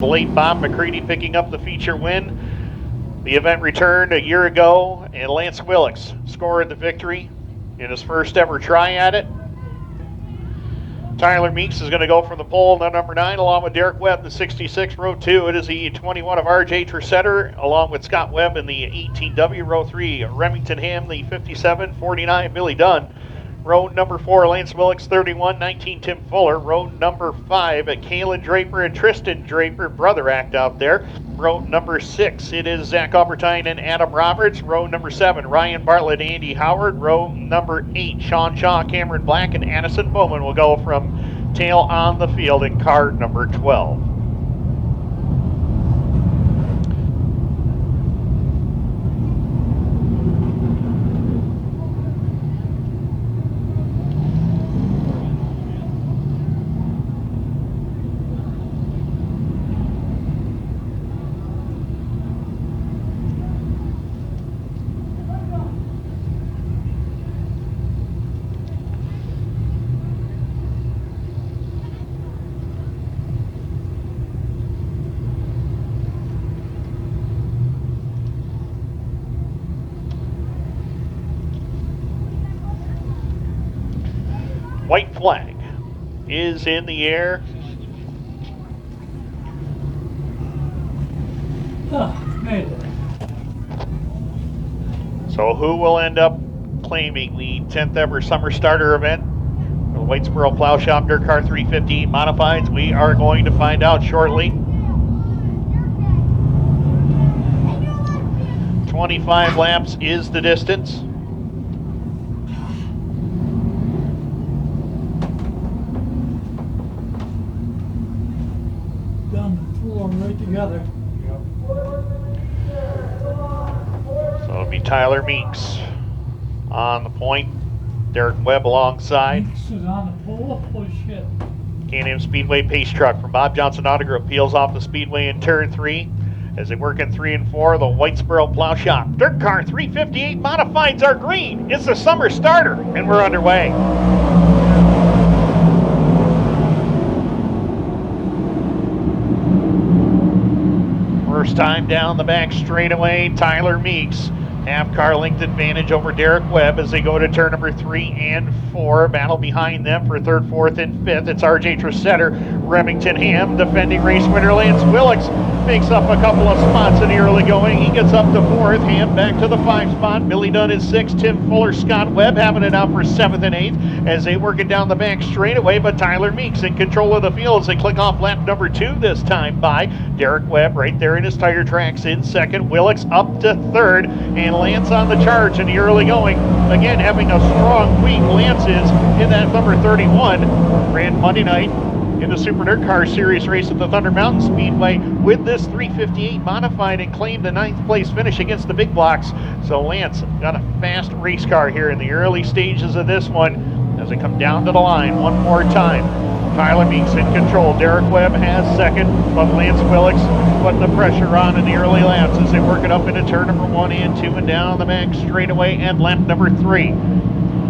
Late Bob McCready picking up the feature win. The event returned a year ago, and Lance Willix scored the victory in his first ever try at it. Tyler Meeks is going to go from the pole, number 9, along with Derek Webb, the 66, row 2. It is the 21 of RJ Tresidder, along with Scott Webb in the 18W, row 3. Remington Hamm, the 57, 49, Billy Dunn. Row number 4, Lance Willix, 31, 19, Tim Fuller. Row number 5, Kalen Draper and Tristan Draper, brother act out there. Row number 6, it is Zach Aubertine and Adam Roberts. Row number 7, Ryan Bartlett, Andy Howard. Row number 8, Shaun Shaw, Cameron Black, and Addison Bowman will go from tail on the field in car number 12. White flag is in the air. So who will end up claiming the 10th ever summer starter event for the Whitesboro Plow Shop DIRTcar 350 Modifieds? We are going to find out shortly. 25 laps is the distance. Right together. So it'll be Tyler Meeks on the point. Derek Webb alongside. Meeks is on the pole. Holy shit. Can-Am Speedway pace truck from Bob Johnson Auto Group peels off the Speedway in turn 3 as they work in 3 and 4. The Whitesboro Plow Shop DIRTcar 358 Modifieds are green. It's the summer starter, and we're underway. First time down the back straightaway, Tyler Meeks. Half car length advantage over Derek Webb as they go to turn number 3 and 4. Battle behind them for 3rd, 4th, and 5th. It's RJ Tresidder, Remington Hamm, defending race winner Lance Willix makes up a couple of spots in the early going. He gets up to 4th. Hamm back to the 5 spot. Billy Dunn is 6th. Tim Fuller, Scott Webb having it out for 7th and 8th as they work it down the back straightaway. But Tyler Meeks in control of the field as they click off lap number 2 this time by Derek Webb right there in his tire tracks in 2nd. Willix up to 3rd, and Lance on the charge in the early going. Again, having a strong week. Lance is in that number 31. Ran Monday night in the Super DIRTcar Series race at the Thunder Mountain Speedway with this 358 modified and claimed the 9th place finish against the big blocks. So Lance got a fast race car here in the early stages of this one as they come down to the line one more time. Tyler Meeks in control. Derek Webb has 2nd, but Lance Willix putting the pressure on in the early laps as they work it up into turn number 1 and 2 and down the back straightaway and lap number 3.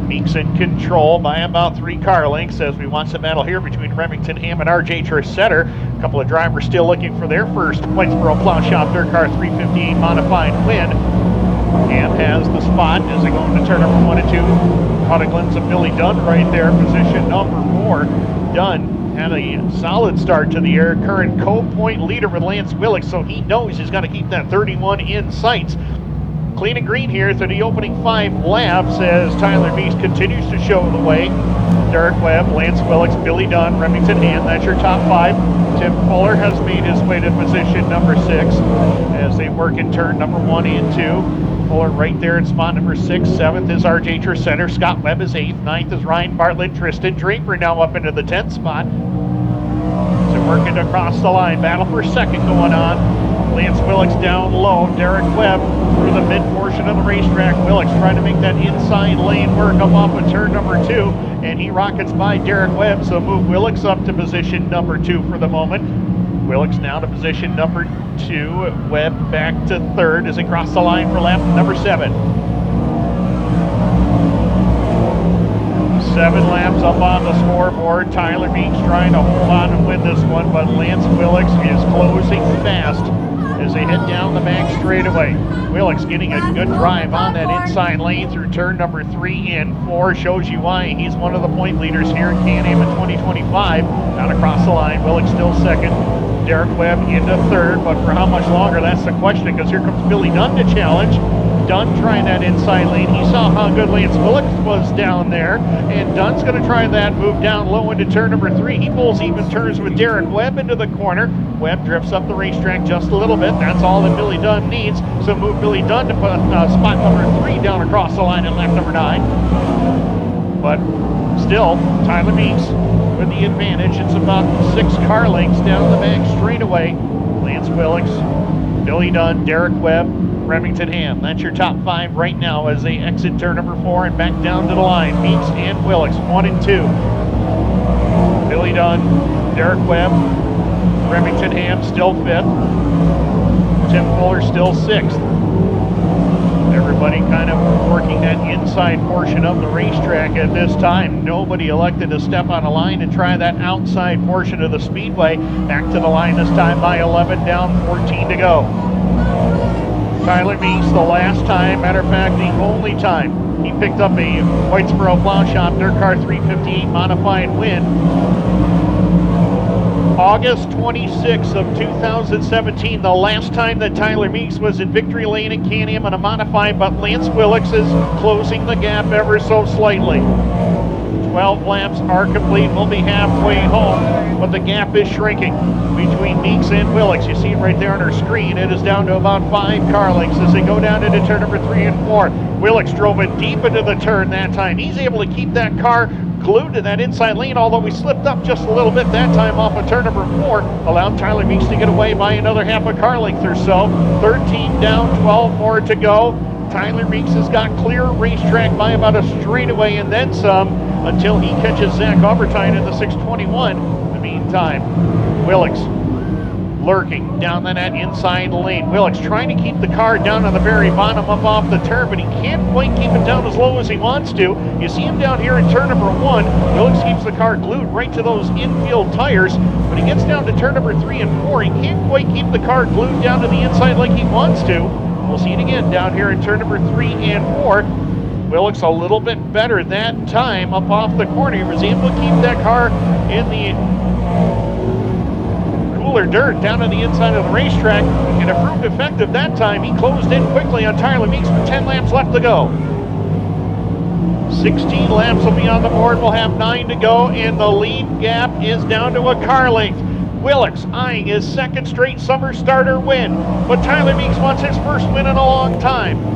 Meeks in control by about 3 car lengths as we watch the battle here between Remington Hamm and RJ Tresidder. A couple of drivers still looking for their first Whitesboro Plow Shop DIRTcar 358 modified win. Hamm has the spot as they go into turn number 1 and 2. Caught a glimpse of Billy Dunn right there, position number 4. Dunn had a solid start to the year, current co-point leader with Lance Willix, so he knows he's got to keep that 31 in sights. Clean and green here through the opening 5 laps as Tyler Meeks continues to show the way. Derek Webb, Lance Willix, Billy Dunn, Remington Hamm, that's your top 5. Tim Fuller has made his way to position number 6 as they work in turn number 1 and 2. Fuller right there in spot number 6. 7th is RJ Tresidder. Scott Webb is 8th. 9th is Ryan Bartlett. Tristan Draper now up into the 10th spot. So working across the line. Battle for 2nd going on. Lance Willix down low. Derek Webb through the mid portion of the racetrack. Willix trying to make that inside lane work up off of turn number 2. And he rockets by Derek Webb. So move Willix up to position number 2 for the moment. Willix now to position number 2. Webb back to 3rd as he crosses the line for lap number 7. 7 laps up on the scoreboard. Tyler Meeks trying to hold on and win this one, but Lance Willix is closing fast as they head down the back straightaway. Willix getting a good drive on that inside lane through turn number 3 and 4. Shows you why he's one of the point leaders here in Can-Am in 2025. Down across the line, Willix still second. Derek Webb into third, but for how much longer, that's the question, because here comes Billy Dunn to challenge. Dunn trying that inside lane. He saw how good Lance Willix was down there, and Dunn's going to try that move down low into turn number 3. He pulls even turns with Derek Webb into the corner. Webb drifts up the racetrack just a little bit. That's all that Billy Dunn needs. So move Billy Dunn to put spot number 3 down across the line at lap number 9. But still, Tyler Meeks with the advantage. It's about 6 car lengths down the back straightaway. Lance Willix, Billy Dunn, Derek Webb, Remington Hamm. That's your top 5 right now as they exit turn number 4 and back down to the line. Meeks and Willix, 1 and 2. Billy Dunn, Derek Webb, Remington Hamm still 5th. Tim Fuller still 6th. Everybody kind of working that inside portion of the racetrack at this time. Nobody elected to step on a line and try that outside portion of the speedway. Back to the line this time by 11, down 14 to go. Tyler Meeks, the last time, matter of fact, the only time he picked up a Whitesboro Plow Shop DIRTcar 358 modified win. August 26th of 2017, the last time that Tyler Meeks was in victory lane at Can-Am on a modified, but Lance Willix is closing the gap ever so slightly. 12 laps are complete. We'll be halfway home, but the gap is shrinking between Meeks and Willix. You see it right there on our screen. It is down to about 5 car lengths as they go down into turn number 3 and 4. Willix drove it deep into the turn that time. He's able to keep that car glued to that inside lane, although we slipped up just a little bit that time off of turn number 4. Allowed Tyler Meeks to get away by another half a car length or so. 13 down, 12 more to go. Tyler Meeks has got clear racetrack by about a straightaway and then some until he catches Zach Aubertine in the 621. In the meantime, Willix lurking down that inside lane. Willix trying to keep the car down on the very bottom up off the turn, but he can't quite keep it down as low as he wants to. You see him down here in turn number 1. Willix keeps the car glued right to those infield tires, but he gets down to turn number 3 and 4. He can't quite keep the car glued down to the inside like he wants to. We'll see it again down here in turn number 3 and 4. Willix a little bit better that time up off the corner. He was able to keep that car in the cooler dirt down on the inside of the racetrack, and it proved effective that time. He closed in quickly on Tyler Meeks with 10 laps left to go. 16 laps will be on the board. We'll have 9 to go, and the lead gap is down to a car length. Willix eyeing his 2nd straight summer starter win, but Tyler Meeks wants his first win in a long time.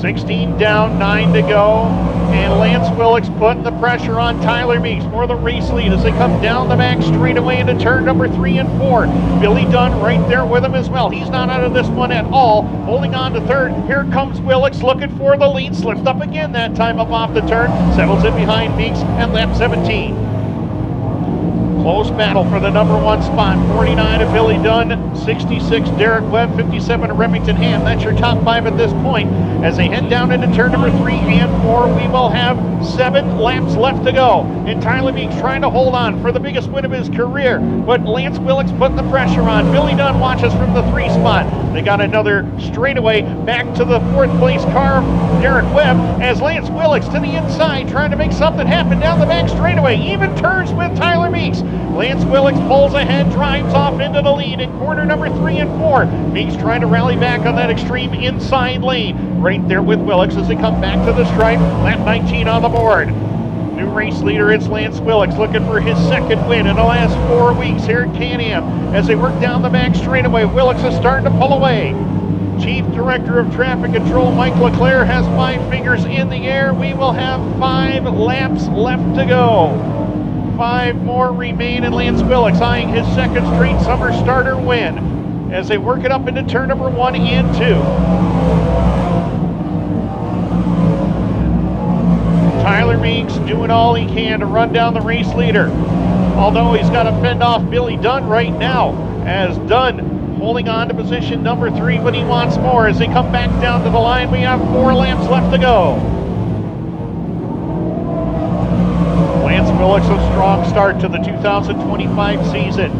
16 down, 9 to go, and Lance Willix putting the pressure on Tyler Meeks for the race lead as they come down the back straightaway into turn number 3 and 4. Billy Dunn right there with him as well. He's not out of this one at all, holding on to third. Here comes Willix looking for the lead, slipped up again that time up off the turn, settles in behind Meeks at lap 17. Close battle for the number 1 spot. 49 of Billy Dunn, 66 Derek Webb, 57 of Remington Hamm. That's your top 5 at this point. As they head down into turn number 3 and 4, we will have 7 laps left to go. And Tyler Meeks trying to hold on for the biggest win of his career. But Lance Willix putting the pressure on. Billy Dunn watches from the 3 spot. They got another straightaway back to the 4th place car, Derek Webb, as Lance Willix to the inside trying to make something happen down the back straightaway. Even turns with Tyler Meeks. Lance Willix pulls ahead, drives off into the lead in corner number 3 and 4. Meeks trying to rally back on that extreme inside lane. Right there with Willix as they come back to the stripe. Lap 19 on the board. New race leader is Lance Willix, looking for his 2nd win in the last 4 weeks here at Can-Am. As they work down the back straightaway, Willix is starting to pull away. Chief Director of Traffic Control Mike LeClaire has 5 fingers in the air. We will have 5 laps left to go. 5 more remain, and Lance Willix eyeing his 2nd straight summer starter win as they work it up into turn number 1 and 2. Tyler Meeks doing all he can to run down the race leader, although he's got to fend off Billy Dunn right now, as Dunn holding on to position number 3, but he wants more. As they come back down to the line, we have 4 laps left to go. Willix, a strong start to the 2025 season.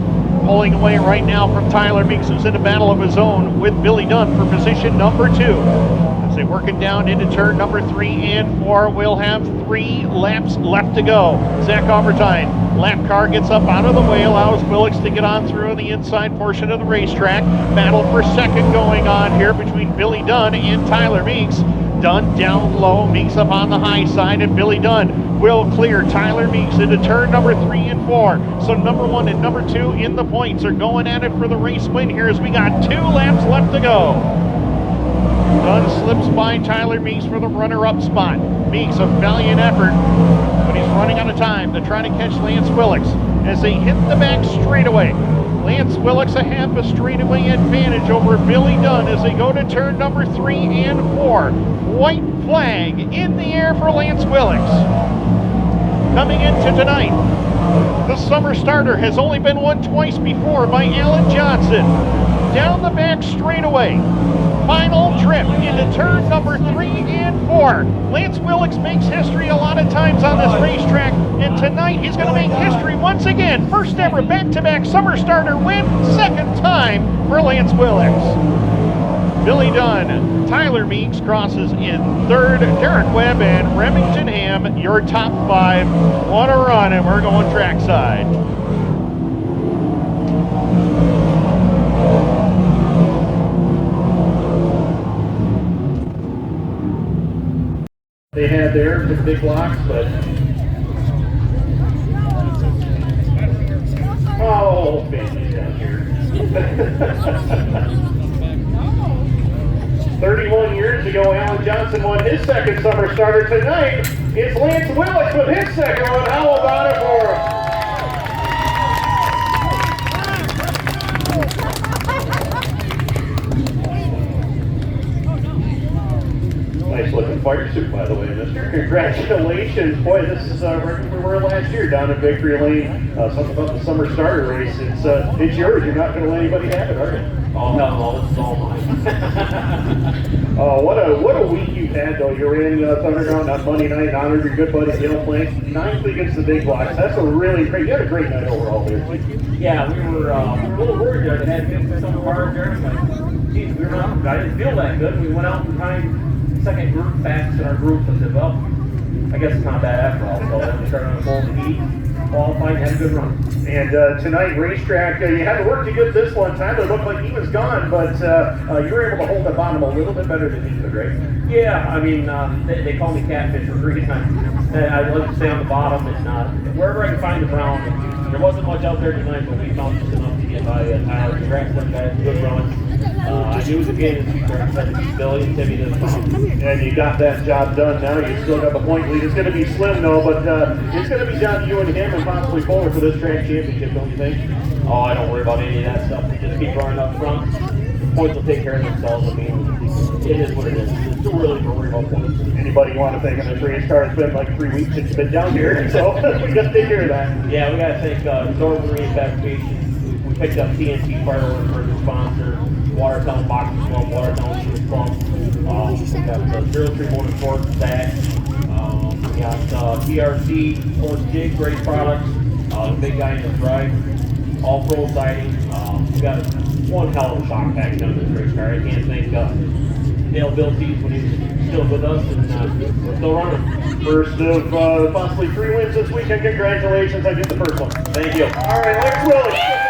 Pulling away right now from Tyler Meeks, who's in a battle of his own with Billy Dunn for position number 2. As they work it down into turn number 3 and 4, we'll have 3 laps left to go. Zach Aubertine, lap car gets up out of the way, allows Willix to get on through the inside portion of the racetrack. Battle for second going on here between Billy Dunn and Tyler Meeks. Dunn down low, Meeks up on the high side, and Billy Dunn will clear Tyler Meeks into turn number 3 and 4. So number 1 and number 2 in the points are going at it for the race win here as we got 2 laps left to go. Dunn slips by Tyler Meeks for the runner-up spot. Meeks, a valiant effort, but he's running out of time to try to catch Lance Willix as they hit the back straightaway. Lance Willix a half a straightaway advantage over Billy Dunn as they go to turn number 3 and 4. White flag in the air for Lance Willix. Coming into tonight, the summer starter has only been won twice before by Alan Johnson. Down the back straightaway. Final trip into turn number 3 and 4. Lance Willix makes history a lot of times on this racetrack, and tonight he's going to make history once again. First ever back-to-back summer starter win, second time for Lance Willix. Billy Dunn, Tyler Meeks crosses in third, Derek Webb and Remington Hamm, your top 5. What a run, and we're going trackside. They had there for the big blocks, but oh, baby's down here. 31 years ago, Alan Johnson won his second summer starter. Tonight, it's Lance Willix with his second one. How about it for him? Nice looking fire suit, by the way, mister. Congratulations. Boy, this is right where we were last year down in Victory Lane. Something about the summer starter race. It's yours. You're not going to let anybody have it, are you? Oh, no, this is all mine. Oh, what a week you've had, though. You were in Thunderground on Monday night and honored your good buddy Dale Plank. 9th against the big blocks. That's a really great, you had a great night overall there. Yeah, we were a little worried there. They had 50 some cars there. Like, geez, we were not, I didn't feel that good. We went out behind second group fast in our group and said, well, I guess it's not bad after all. So then we started on the full heat, qualified, had a good run. And tonight, racetrack, you had to work to get this one. Tyler looked like he was gone, but you were able to hold the bottom a little bit better than he could, right? Yeah, I mean, they call me catfish for a reason. I like to stay on the bottom. It's not, wherever I can find the brown. There wasn't much out there tonight, but we found just enough to get by Tyler. Congrats to them guys, good run. I knew the game this week, I said to beat Billy and Timmy this time. And you got that job done now. You still got the point lead. It's going to be slim, though, but it's going to be down to you and him and possibly forward for this track championship, don't you think? Oh, I don't worry about any of that stuff. We just keep running up front. Points will take care of themselves. I mean, it is what it is. It's too early to worry about points. Anybody you want to thank on this race car? It's been like 3 weeks since you've been down here, so we got to take care of that. Yeah, we got to thank Northern Marine Fabrication. We picked up TNT Fireworks for the sponsor. Watertown Boxing Club, Watertown Shoes Club. We got 03 Motorsports, Zach. We got TRC, Horse Jig, great products. The big guy in the drive, all pro siding. We got one hell of a shock package on this race car. I can't thank Dale Bilties when he was still with us, and we're still running. First of possibly 3 wins this weekend. Congratulations. I did the first one. Thank you. All right, Lance Willix.